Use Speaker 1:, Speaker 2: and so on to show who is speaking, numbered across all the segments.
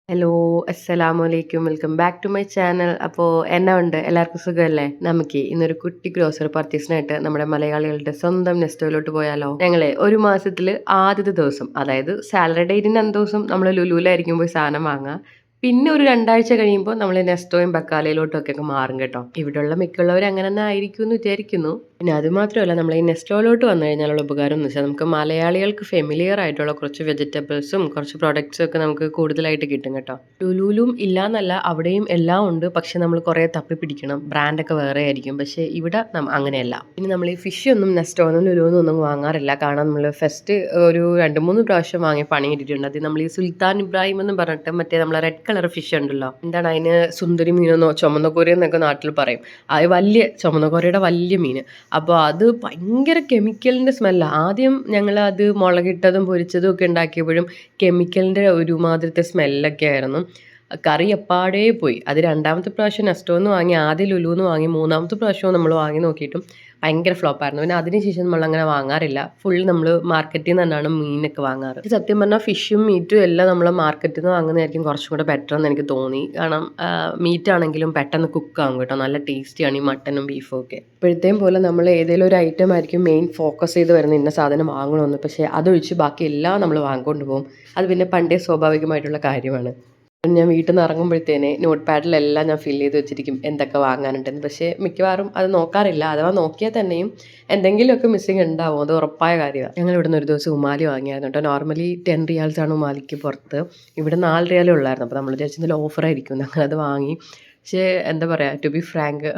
Speaker 1: Hello, അസ്സലാമു അലൈക്കും. Welcome back to my channel. അപ്പോൾ എന്നാ ഉണ്ട്, എല്ലാവർക്കും സുഖമല്ലേ? നമുക്ക് ഇന്നൊരു കുട്ടി ഗ്രോസറി പർച്ചേസിനായിട്ട് നമ്മുടെ മലയാളികളുടെ സ്വന്തം നെസ്റ്റോയിലോട്ട് പോയാലോ? ഞങ്ങളെ ഒരു മാസത്തിൽ ആദ്യത്തെ ദിവസം, അതായത് സാലറി ഡേറ്റിൻ്റെ അന്ന് ദിവസം നമ്മൾ ലുലുവിലായിരിക്കും പോയി സാധനം വാങ്ങുക. പിന്നെ ഒരു 2 ആഴ്ച കഴിയുമ്പോൾ നമ്മൾ നെസ്റ്റോയും ബക്കാലയിലോട്ടും ഒക്കെ മാറും കേട്ടോ. ഇവിടെയുള്ള മിക്കുള്ളവർ അങ്ങനെ തന്നെ ആയിരിക്കും എന്ന് വിചാരിക്കുന്നു. പിന്നെ അത് മാത്രമല്ല, നമ്മൾ ഈ നെസ്റ്റോയിലോട്ട് വന്നു കഴിഞ്ഞാലുള്ള ഉപകാരം എന്ന് വെച്ചാൽ നമുക്ക് മലയാളികൾക്ക് ഫെമിലിയർ ആയിട്ടുള്ള കുറച്ച് വെജിറ്റബിൾസും കുറച്ച് പ്രൊഡക്ട്സും ഒക്കെ നമുക്ക് കൂടുതലായിട്ട് കിട്ടും കേട്ടോ. ലുലുലും ഇല്ലാന്നല്ല, അവിടെയും എല്ലാം ഉണ്ട്. പക്ഷെ നമ്മൾ കുറേ തപ്പി പിടിക്കണം, ബ്രാൻഡൊക്കെ വേറെ ആയിരിക്കും. പക്ഷേ ഇവിടെ അങ്ങനെയല്ല. പിന്നെ നമ്മൾ ഈ ഫിഷ് ഒന്നും നെസ്റ്റോന്നും ലുലുവിനും ഒന്നും വാങ്ങാറില്ല. കാരണം നമ്മൾ ഫസ്റ്റ് ഒരു 2-3 പ്രാവശ്യം വാങ്ങി പണി കിട്ടിയിട്ടുണ്ട്. അത് നമ്മൾ ഈ സുൽത്താൻ ഇബ്രാഹിം എന്ന് പറഞ്ഞിട്ട് മറ്റേ നമ്മളെ റെഡ് കളർ ഫിഷ് ഉണ്ടല്ലോ, എന്താണ് അതിന്, സുന്ദരി മീനെന്നോ ചുമന്നക്കോര പറയും. അത് വലിയ ചുമന്നക്കോരയുടെ വലിയ മീൻ. അപ്പോൾ അത് ഭയങ്കര കെമിക്കലിൻ്റെ സ്മെല്ലാണ്. ആദ്യം ഞങ്ങൾ അത് മുളകിട്ടതും പൊരിച്ചതും ഒക്കെ ഉണ്ടാക്കിയപ്പോഴും കെമിക്കലിൻ്റെ ഒരുമാതിരത്തെ സ്മെല്ലൊക്കെ ആയിരുന്നു. കറി എപ്പാടേ പോയി. അത് 2ാമത്തെ പ്രാവശ്യം നെസ്റ്റോന്ന് വാങ്ങി, ആദ്യം ലുലുന്ന് വാങ്ങി, 3ാമത്തെ പ്രാവശ്യവും നമ്മൾ വാങ്ങി നോക്കിയിട്ടും ഭയങ്കര ഫ്ലോപ്പായിരുന്നു. പിന്നെ അതിനുശേഷം നമ്മളങ്ങനെ വാങ്ങാറില്ല. ഫുൾ നമ്മൾ മാർക്കറ്റിൽ നിന്ന് തന്നെയാണ് മീനൊക്കെ വാങ്ങാറ്. സത്യം പറഞ്ഞാൽ ഫിഷും മീറ്റും എല്ലാം നമ്മൾ മാർക്കറ്റിൽ നിന്ന് വാങ്ങുന്നതായിരിക്കും കുറച്ചും കൂടെ ബെറ്റർ എന്ന് എനിക്ക് തോന്നി. കാരണം മീറ്റ് ആണെങ്കിലും പെട്ടെന്ന് കുക്കാകും കേട്ടോ, നല്ല ടേസ്റ്റിയാണ് ഈ മട്ടനും ബീഫും ഒക്കെ. ഇപ്പോഴത്തെയും പോലെ നമ്മൾ ഏതെങ്കിലും ഒരു ഐറ്റം ആയിരിക്കും മെയിൻ ഫോക്കസ് ചെയ്ത് വരുന്ന ഇന്ന സാധനം വാങ്ങണമെന്ന്. പക്ഷേ അതൊഴിച്ച് ബാക്കി എല്ലാം നമ്മൾ വാങ്ങിക്കൊണ്ട് പോകും. അത് പിന്നെ പണ്ടേ സ്വാഭാവികമായിട്ടുള്ള കാര്യമാണ്. ഞാൻ വീട്ടിൽ നിന്ന് ഇറങ്ങുമ്പോഴത്തേനെ നോട്ട് പാഡിലെല്ലാം ഞാൻ ഫില്ല് ചെയ്ത് വെച്ചിരിക്കും എന്തൊക്കെ വാങ്ങാനുണ്ടെന്ന്. പക്ഷേ മിക്കവാറും അത് നോക്കാറില്ല. അഥവാ നോക്കിയാൽ തന്നെയും എന്തെങ്കിലുമൊക്കെ മിസ്സിങ് ഉണ്ടാവും, അത് ഉറപ്പായ കാര്യമാണ്. ഞങ്ങൾ ഇവിടെ നിന്ന് ഒരു ദിവസം ഉമാലി വാങ്ങിയായിരുന്നു കേട്ടോ. നോർമലി 10 റിയാൽസാണ് ഉമാലിക്ക് പുറത്ത്. ഇവിടെ 4 റിയാലേ ഉള്ളായിരുന്നു. അപ്പോൾ നമ്മൾ വിചാരിച്ചതിൽ ഓഫറായിരിക്കും, ഞങ്ങളത് വാങ്ങി. പക്ഷേ എന്താ പറയുക, ടു ബി ഫ്രാങ്ക്,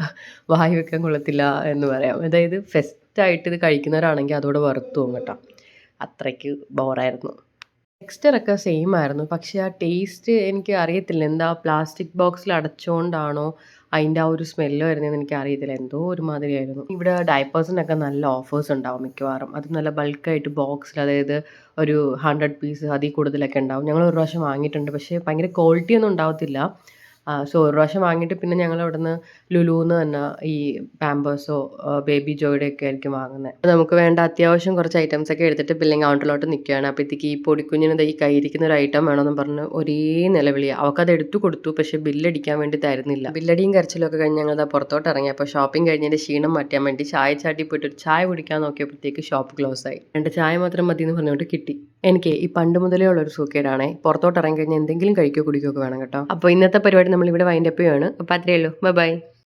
Speaker 1: വായി വെക്കാൻ കൊള്ളത്തില്ല എന്ന് പറയാം. അതായത് ഫെസ്റ്റായിട്ട് ഇത് കഴിക്കുന്നവരാണെങ്കിൽ അതോടെ വെറുത്തു പോകും കേട്ടോ. അത്രയ്ക്ക് ബോറായിരുന്നു. ടെക്സ്ചറൊക്കെ സെയിം ആയിരുന്നു. പക്ഷേ ആ ടേസ്റ്റ് എനിക്ക് അറിയത്തില്ല, എന്താ പ്ലാസ്റ്റിക് ബോക്സിൽ അടച്ചുകൊണ്ടാണോ അതിൻ്റെ ആ ഒരു സ്മെല്ല് വരുന്നതെന്ന് എനിക്ക് അറിയത്തില്ല. എന്തോ ഒരുമാതിരിയായിരുന്നു. ഇവിടെ ഡയപ്പേഴ്സിനൊക്കെ നല്ല ഓഫേഴ്സ് ഉണ്ടാവും മിക്കവാറും. അത് നല്ല ബൾക്കായിട്ട് ബോക്സിൽ, അതായത് ഒരു 100 പീസ് അതിൽ കൂടുതലൊക്കെ ഉണ്ടാവും. ഞങ്ങൾ ഒരു പ്രാവശ്യം വാങ്ങിയിട്ടുണ്ട്. പക്ഷേ ഭയങ്കര ക്വാളിറ്റി ഒന്നും ഉണ്ടാവത്തില്ല. സോ ഒരു പ്രാവശ്യം വാങ്ങിയിട്ട് പിന്നെ ഞങ്ങൾ അവിടുന്ന് ലുലുന്ന് തന്നെ ഈ പാമ്പേഴ്സോ ബേബി ജോയുടെ ഒക്കെ ആയിരിക്കും വാങ്ങുന്നത്. നമുക്ക് വേണ്ട അത്യാവശ്യം കുറച്ച് ഐറ്റംസ് ഒക്കെ എടുത്തിട്ട് ബില്ലിംഗ് കൗണ്ടറിലോട്ട് നിൽക്കുകയാണ്. അപ്പോഴത്തേക്ക് ഈ പൊടിക്കുഞ്ഞിന് ഈ കയ്യിരിക്കുന്ന ഒരു ഐറ്റം വേണമെന്ന് പറഞ്ഞ് ഒരേ നിലവിളിയാണ്. അവൾക്കത് എടുത്തു കൊടുത്തു, പക്ഷേ ബില്ലടിക്കാൻ വേണ്ടി തരുന്നില്ല. ബില്ലടിയും കരച്ചിലൊക്കെ കഴിഞ്ഞ് ഞങ്ങൾ പുറത്തോട്ട് ഇറങ്ങി. അപ്പോൾ ഷോപ്പിംഗ് കഴിഞ്ഞതിൻ്റെ ക്ഷീണം മാറ്റാൻ വേണ്ടി ചായ ചാട്ടി പോയിട്ട് ഒരു ചായ കുടിക്കാൻ നോക്കിയപ്പോഴത്തേക്ക് ഷോപ്പ് ക്ലോസ് ആയി. 2 ചായ മാത്രം മതി എന്ന് പറഞ്ഞുകൊണ്ട് കിട്ടി. എനിക്ക് ഈ പണ്ട് മുതലേ ഉള്ളൊരു സൂക്കേടാണേ, പുറത്തോട്ട് ഇറങ്ങി കഴിഞ്ഞാൽ എന്തെങ്കിലും കഴിക്കുകയോ കുടിക്കുകയൊക്കെ വേണം കേട്ടോ. അപ്പോൾ ഇന്നത്തെ പരിപാടി നമ്മളിവിടെ വൈൻഡപ്പ് ചെയ്യുകയാണ്. അപ്പോൾ അത്രയേ ഉള്ളൂ. ബൈ.